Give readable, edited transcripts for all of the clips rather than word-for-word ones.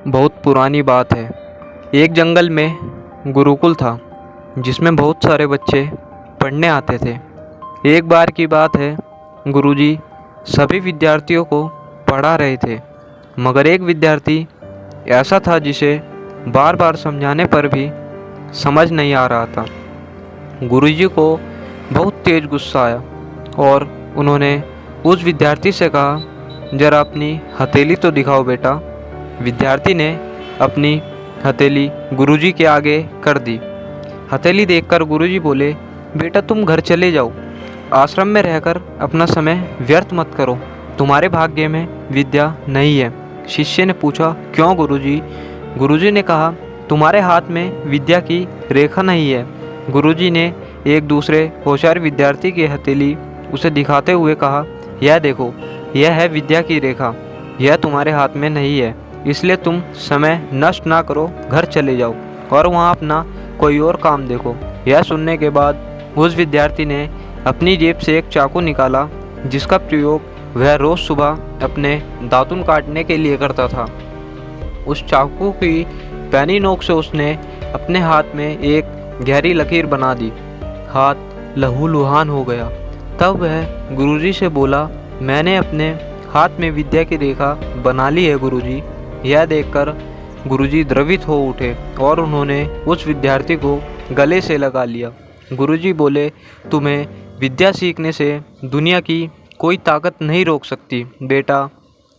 बहुत पुरानी बात है। एक जंगल में गुरुकुल था जिसमें बहुत सारे बच्चे पढ़ने आते थे। एक बार की बात है, गुरुजी सभी विद्यार्थियों को पढ़ा रहे थे, मगर एक विद्यार्थी ऐसा था जिसे बार बार समझाने पर भी समझ नहीं आ रहा था। गुरुजी को बहुत तेज गुस्सा आया और उन्होंने उस विद्यार्थी से कहा, जरा अपनी हथेली तो दिखाओ बेटा। विद्यार्थी ने अपनी हथेली गुरुजी के आगे कर दी। हथेली देखकर गुरुजी बोले, बेटा तुम घर चले जाओ, आश्रम में रहकर अपना समय व्यर्थ मत करो, तुम्हारे भाग्य में विद्या नहीं है। शिष्य ने पूछा, क्यों गुरुजी? गुरुजी ने कहा, तुम्हारे हाथ में विद्या की रेखा नहीं है। गुरुजी ने एक दूसरे होशियार विद्यार्थी की हथेली उसे दिखाते हुए कहा, यह देखो, यह है विद्या की रेखा, यह तुम्हारे हाथ में नहीं है, इसलिए तुम समय नष्ट ना करो, घर चले जाओ और वहाँ अपना कोई और काम देखो। यह सुनने के बाद उस विद्यार्थी ने अपनी जेब से एक चाकू निकाला जिसका प्रयोग वह रोज़ सुबह अपने दातुन काटने के लिए करता था। उस चाकू की पैनी नोक से उसने अपने हाथ में एक गहरी लकीर बना दी। हाथ लहूलुहान हो गया। तब वह गुरुजी से बोला, मैंने अपने हाथ में विद्या की रेखा बना ली है गुरुजी। यह देखकर गुरुजी द्रवित हो उठे और उन्होंने उस विद्यार्थी को गले से लगा लिया। गुरुजी बोले, तुम्हें विद्या सीखने से दुनिया की कोई ताकत नहीं रोक सकती बेटा।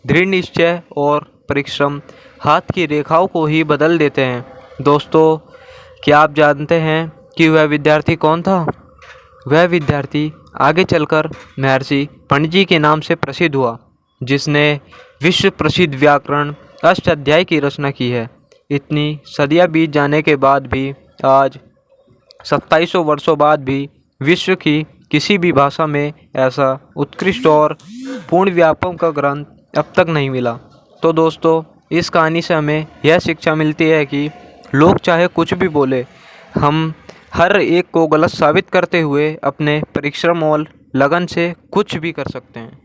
दृढ़ निश्चय और परिश्रम हाथ की रेखाओं को ही बदल देते हैं। दोस्तों, क्या आप जानते हैं कि वह विद्यार्थी कौन था? वह विद्यार्थी आगे चलकर महर्षि पंडित जी के नाम से प्रसिद्ध हुआ, जिसने विश्व प्रसिद्ध व्याकरण अष्टाध्यायी की रचना की है। इतनी सदियां बीत जाने के बाद भी आज 2700 वर्षों बाद भी विश्व की किसी भी भाषा में ऐसा उत्कृष्ट और पूर्ण व्यापक का ग्रंथ अब तक नहीं मिला। तो दोस्तों, इस कहानी से हमें यह शिक्षा मिलती है कि लोग चाहे कुछ भी बोले, हम हर एक को गलत साबित करते हुए अपने परिश्रम और लगन से कुछ भी कर सकते हैं।